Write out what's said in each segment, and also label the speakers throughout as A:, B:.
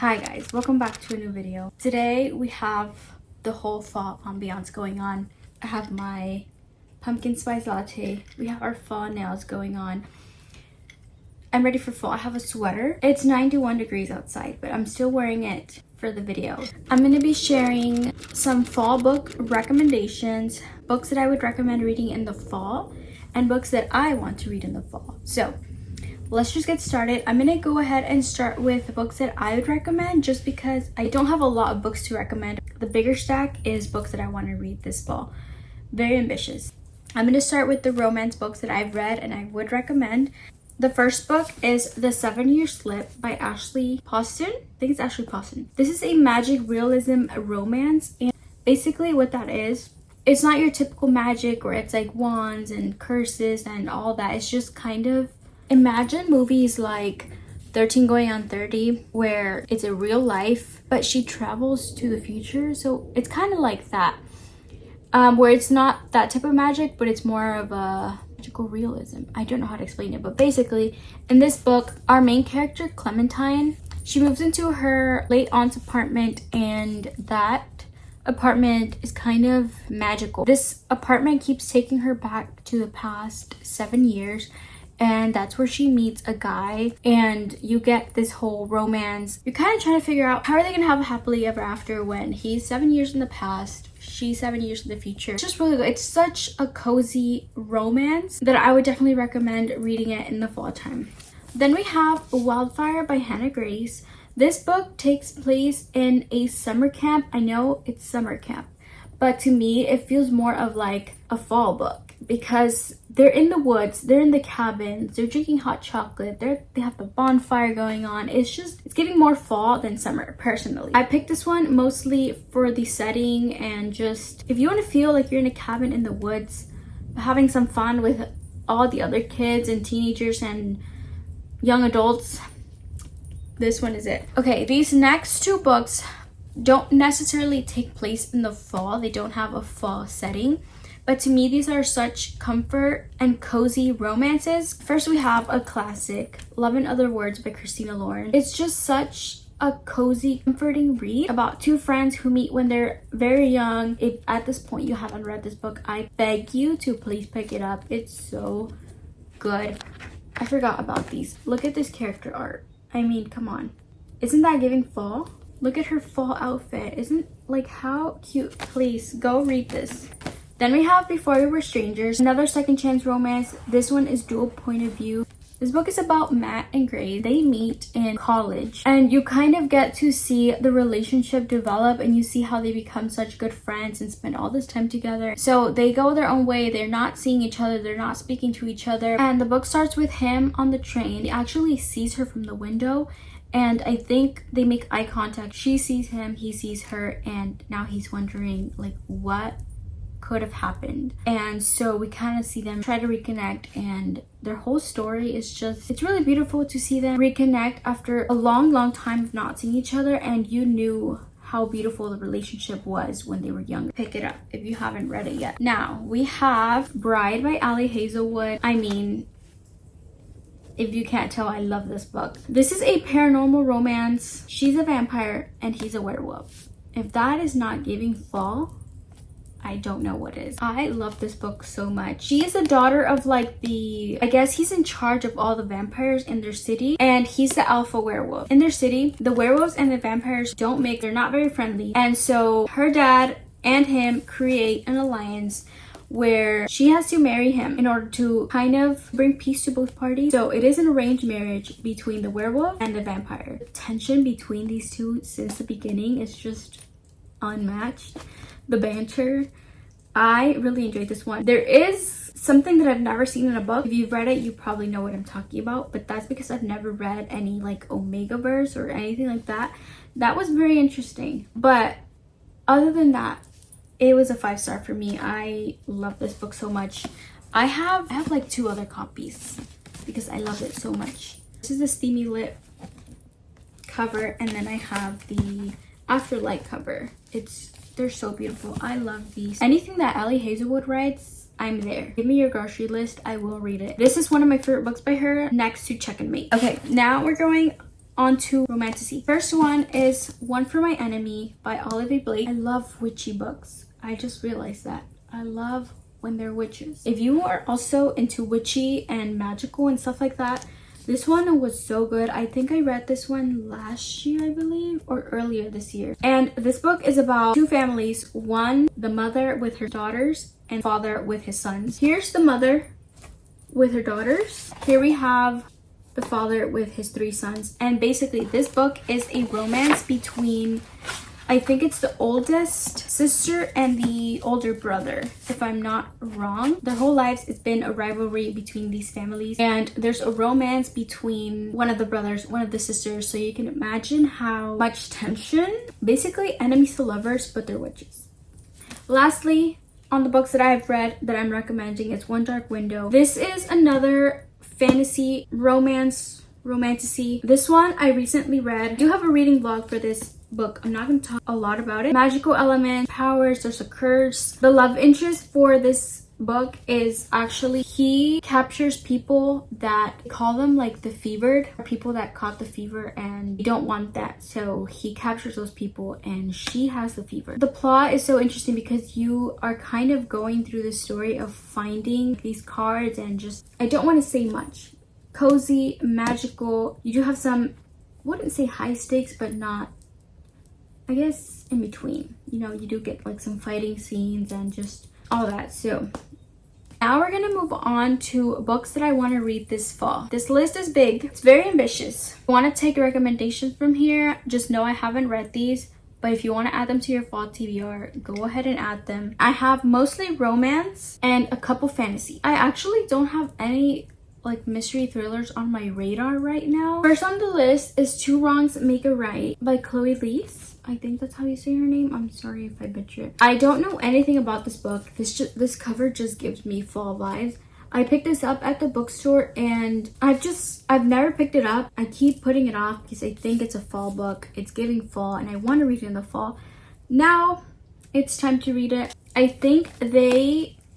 A: Hi guys, welcome back to a new video. Today we have the whole fall ambiance going on. I have my pumpkin spice latte. We have our fall nails going on. I'm ready for fall. I have a sweater. It's 91 degrees outside, but I'm still wearing it for the video. I'm going to be sharing some fall book recommendations, books that I would recommend reading in the fall, and books that I want to read in the fall. So let's just get started. I'm gonna go ahead and start with the books that I would recommend just because I don't have a lot of books to recommend. The bigger stack is books that I want to read this fall. Very ambitious. I'm gonna start with the romance books that I've read and I would recommend. The first book is The 7-Year Slip by Ashley Poston. I think it's Ashley Poston. This is a magic realism romance, and basically what that is, it's not your typical magic where it's like wands and curses and all that. It's just kind of, imagine movies like 13 Going on 30 where it's a real life but she travels to the future, so it's kind of like that, where it's not that type of magic but it's more of a magical realism. I don't know how to explain it, but basically in this book our main character Clementine, she moves into her late aunt's apartment, and that apartment is kind of magical. This apartment keeps taking her back to the past 7 years, and that's where she meets a guy, and you get this whole romance. You're kind of trying to figure out how are they gonna have a happily ever after when he's 7 years in the past, she's 7 years in the future. It's just really good. It's such a cozy romance that I would definitely recommend reading it in the fall time. Then we have Wildfire by Hannah Grace. This book takes place in a summer camp. I know it's summer camp, but to me it feels more of like a fall book because they're in the woods, they're in the cabins, they're drinking hot chocolate, they have the bonfire going on. It's giving more fall than summer personally. I picked this one mostly for the setting, and just if you want to feel like you're in a cabin in the woods having some fun with all the other kids and teenagers and young adults, this one is it. Okay, these next two books don't necessarily take place in the fall. They don't have a fall setting, but to me these are such comfort and cozy romances. First we have a classic, Love in Other Words by Christina Lauren. It's just such a cozy, comforting read about two friends who meet when they're very young. If at this point you haven't read this book, I beg you to please pick it up. It's so good. I forgot about these. Look at this character art. I mean, come on. Isn't that giving fall? Look at her fall outfit. Isn't, like, how cute? Please go read this. Then we have Before We Were Strangers, another second chance romance. This one is dual point of view. This book is about Matt and Grace. They meet in college, and you kind of get to see the relationship develop, and you see how they become such good friends and spend all this time together. So they go their own way. They're not seeing each other. They're not speaking to each other. And the book starts with him on the train. He actually sees her from the window, and I think they make eye contact. She sees him, he sees her, and now he's wondering like what could have happened. And so we kind of see them try to reconnect, and their whole story is just, it's really beautiful to see them reconnect after a long time of not seeing each other, and you knew how beautiful the relationship was when they were young. Pick it up if you haven't read it yet. Now we have Bride by Ali Hazelwood. I mean, if you can't tell, I love this book. This is a paranormal romance. She's a vampire and he's a werewolf. If that is not giving fall, I don't know what is. I love this book so much. She is the daughter of like I guess he's in charge of all the vampires in their city, and he's the alpha werewolf. In their city, the werewolves and the vampires they're not very friendly. And so her dad and him create an alliance where she has to marry him in order to kind of bring peace to both parties. So it is an arranged marriage between the werewolf and the vampire. The tension between these two since the beginning is just unmatched. The banter, I really enjoyed this one. There is something that I've never seen in a book. If you've read it, you probably know what I'm talking about, but that's because I've never read any like Omega verse or anything like that. That was very interesting, but other than that, it was a 5-star for me. I love this book so much. I have like 2 other copies because I love it so much. This is the steamy lit cover, and then I have the Afterlight cover. They're so beautiful. I love these. Anything that Ali Hazelwood writes, I'm there. Give me your grocery list, I will read it. This is one of my favorite books by her, next to Check and Mate. Okay, now we're going on to romantasy. First one is One for My Enemy by Olivia Blake. I love witchy books. I just realized that. I love when they're witches. If you are also into witchy and magical and stuff like that, this one was so good. I think I read this one last year, I believe, or earlier this year. And this book is about two families. One, the mother with her daughters and father with his sons. Here's the mother with her daughters. Here we have the father with his three sons. And basically this book is a romance between, I think it's the oldest sister and the older brother, if I'm not wrong. Their whole lives, it's been a rivalry between these families. And there's a romance between one of the brothers, one of the sisters. So you can imagine how much tension. Basically enemies to lovers, but they're witches. Lastly, on the books that I have read that I'm recommending, is One Dark Window. This is another fantasy romantasy. This one I recently read. I do have a reading vlog for this book. I'm not going to talk a lot about it. Magical element, powers, there's a curse. The love interest for this book is actually, he captures people that call them like the fevered, or people that caught the fever, and you don't want that, so he captures those people and she has the fever. The plot is so interesting because you are kind of going through the story of finding these cards, and just, I don't want to say much. Cozy, magical. You do have some, wouldn't say high stakes, but not, I guess, in between. You know, you do get like some fighting scenes and just all that. So now we're gonna move on to books that I want to read this fall. This list is big. It's very ambitious. If you want to take recommendations from here, just know I haven't read these, but if you want to add them to your fall TBR, go ahead and add them. I have mostly romance and a couple fantasy. I actually don't have any like mystery thrillers on my radar right now. First on the list is Two Wrongs Make a Right by Chloe Leese. I think that's how you say her name. I'm sorry if I butcher it. I don't know anything about this book. This cover just gives me fall vibes. I picked this up at the bookstore and I've never picked it up. I keep putting it off because I think it's a fall book. It's giving fall and I want to read it in the fall. Now it's time to read it. I think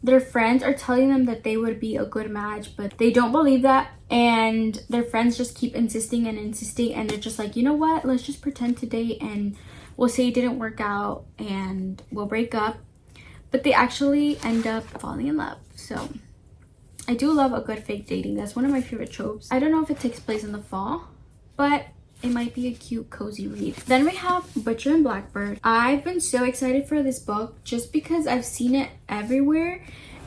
A: their friends are telling them that they would be a good match, but they don't believe that, and their friends just keep insisting and insisting, and they're just like, you know what, let's just pretend to date and we'll say it didn't work out and we'll break up. But they actually end up falling in love. So I do love a good fake dating. That's one of my favorite tropes. I don't know if it takes place in the fall, but it might be a cute cozy read. Then we have Butcher and Blackbird. I've been so excited for this book just because I've seen it everywhere,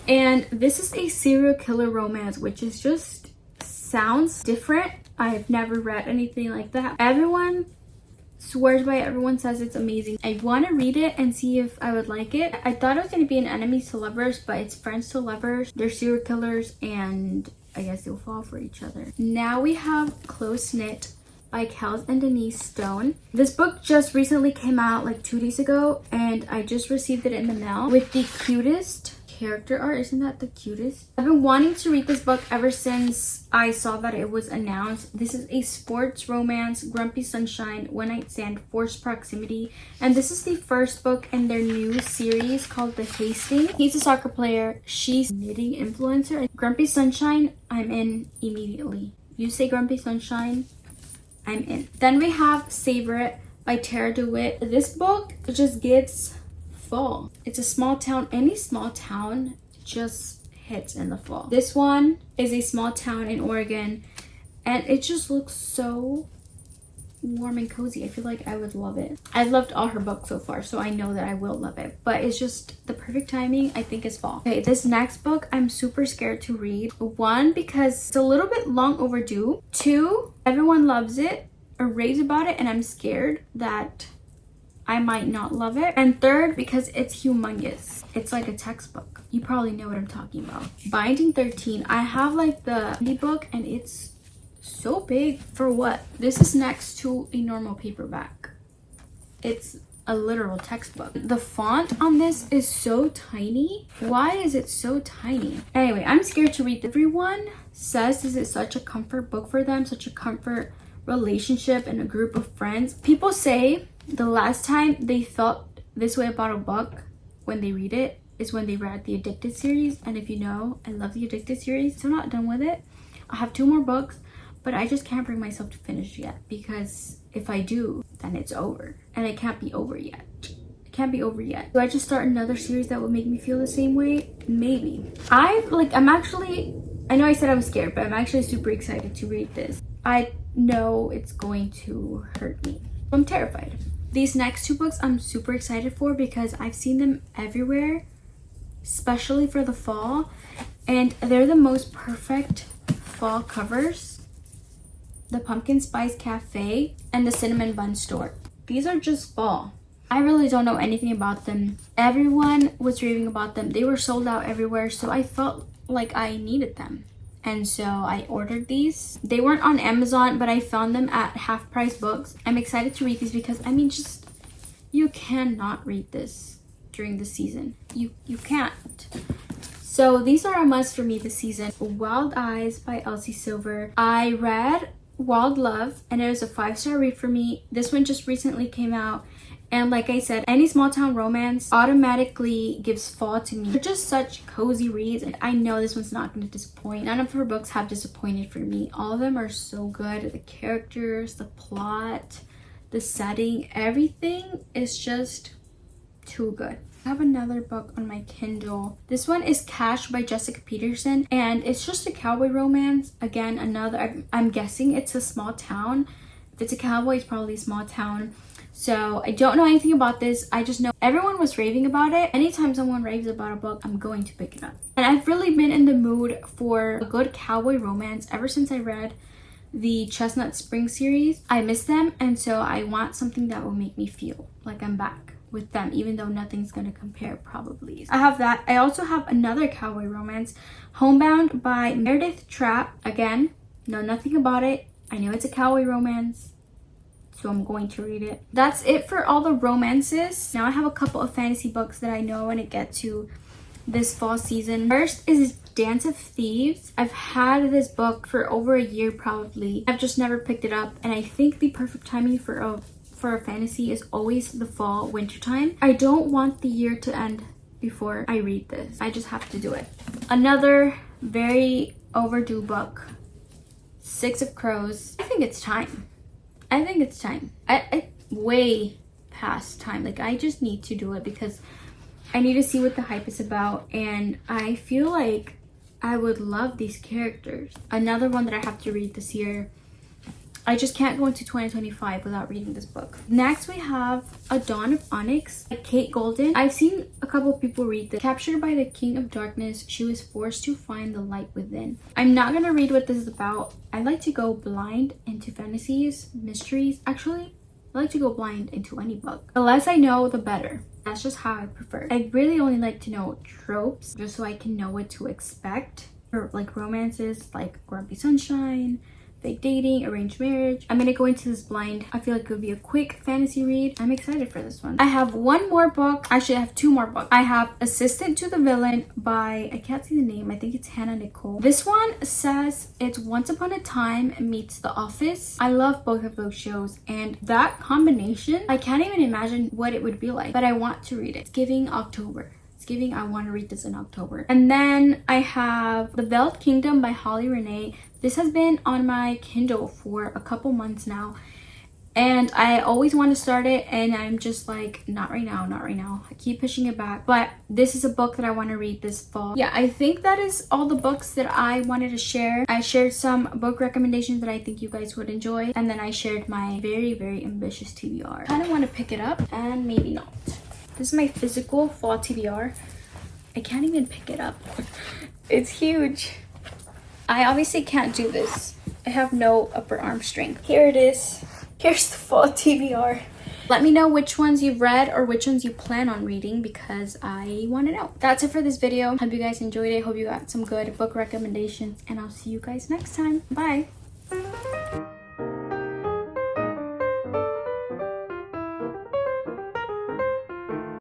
A: and this is a serial killer romance, which is just sounds different. I've never read anything like that. Everyone swears by it. Everyone says it's amazing. I want to read it and see if I would like it. I thought it was going to be an enemies to lovers, but it's friends to lovers. They're serial killers and I guess they'll fall for each other. Now we have Close Knit by Kels and Denise Stone. This book just recently came out like 2 days ago, and I just received it in the mail with the cutest character art. Isn't that the cutest? I've been wanting to read this book ever since I saw that it was announced. This is a sports romance, grumpy sunshine, one night stand, forced proximity, and this is the first book in their new series called The Hastings. He's a soccer player, she's a knitting influencer. Grumpy sunshine, I'm in immediately. You say grumpy sunshine, I'm in. Then we have Savorite by Tara DeWitt. This book just gives fall. It's a small town. Any small town just hits in the fall. This one is a small town in Oregon, and it just looks so warm and cozy. I feel like I would love it. I've loved all her books so far, so I know that I will love it, but it's just the perfect timing. I think is fall. Okay, this next book I'm super scared to read. One, because it's a little bit long overdue. Two, everyone loves it or raves about it, and I'm scared that I might not love it. And third, because it's humongous. It's like a textbook. You probably know what I'm talking about. Binding 13. I have like the ebook and it's so big for what? This is next to a normal paperback. It's a literal textbook. The font on this is so tiny. Why is it so tiny? Anyway, I'm scared to read. Everyone says this is such a comfort book for them, such a comfort relationship and a group of friends. People say the last time they felt this way about a book when they read it is when they read the Addicted series. And if you know, I love the Addicted series, so I'm not done with it. I have 2 more books, but I just can't bring myself to finish yet, because if I do, then it's over, and it can't be over yet. It can't be over yet. Do I just start another series that would make me feel the same way? Maybe. I know I said I was scared, but I'm actually super excited to read this. I know it's going to hurt me. I'm terrified. These next 2 books I'm super excited for because I've seen them everywhere, especially for the fall, and they're the most perfect fall covers. The Pumpkin Spice Cafe and the Cinnamon Bun Store. These are just fall. I really don't know anything about them. Everyone was raving about them. They were sold out everywhere, so I felt like I needed them. And so I ordered these. They weren't on Amazon, but I found them at Half Price Books. I'm excited to read these because, I mean, just, you cannot read this during the season. You can't. So these are a must for me this season. Wild Eyes by Elsie Silver. I read Wild Love, and it was a 5-star read for me. This one just recently came out. And like I said, any small town romance automatically gives fall to me. They're just such cozy reads, and I know this one's not going to disappoint. None of her books have disappointed for me. All of them are so good. The characters, the plot, the setting, everything is just too good. I have another book on my Kindle. This one is Cash by Jessica Peterson, and it's just a cowboy romance. Again, I'm guessing it's a small town. If it's a cowboy, it's probably a small town. So I don't know anything about this. I just know everyone was raving about it. Anytime someone raves about a book, I'm going to pick it up. And I've really been in the mood for a good cowboy romance ever since I read the Chestnut Spring series. I miss them, and so I want something that will make me feel like I'm back with them, even though nothing's gonna compare probably. I have that. I also have another cowboy romance, Homebound by Meredith Trapp. Again, know nothing about it. I know it's a cowboy romance, so I'm going to read it. That's it for all the romances. Now I have a couple of fantasy books that I know I want to get to this fall season. First is Dance of Thieves. I've had this book for over a year probably. I've just never picked it up, and I think the perfect timing for a fantasy is always the fall, winter time. I don't want the year to end before I read this. I just have to do it. Another very overdue book, Six of Crows. I think it's time. I way past time. Like, I just need to do it because I need to see what the hype is about, and I feel like I would love these characters. Another one that I have to read this year. I just can't go into 2025 without reading this book. Next, we have A Dawn of Onyx by Kate Golden. I've seen a couple of people read this. Captured by the King of Darkness, she was forced to find the light within. I'm not gonna read what this is about. I like to go blind into fantasies, mysteries. Actually, I like to go blind into any book. The less I know, the better. That's just how I prefer. I really only like to know tropes just so I can know what to expect. Or like romances like Grumpy Sunshine, fake dating, arranged marriage. I'm gonna go into this blind. I feel like it would be a quick fantasy read. I'm excited for this one. I have one more book. Actually, I have 2 more books. I have Assistant to the Villain by, I can't see the name, I think it's Hannah Nicole. This one says it's Once Upon a Time meets The Office. I love both of those shows, and that combination, I can't even imagine what it would be like, but I want to read it. It's giving October. I want to read this in October. And then I have The Veiled Kingdom by Holly Renee. This has been on my Kindle for a couple months now, and I always want to start it, and I'm just like, not right now. I keep pushing it back, but this is a book that I want to read this fall. Yeah, I think that is all the books that I wanted to share. I shared some book recommendations that I think you guys would enjoy, and then I shared my very, very ambitious TBR. I kind of want to pick it up, and maybe not. This is my physical fall TBR. I can't even pick it up. It's huge. I obviously can't do this. I have no upper arm strength. Here it is. Here's the fall TBR. Let me know which ones you've read or which ones you plan on reading because I want to know. That's it for this video. Hope you guys enjoyed it. Hope you got some good book recommendations, and I'll see you guys next time. Bye.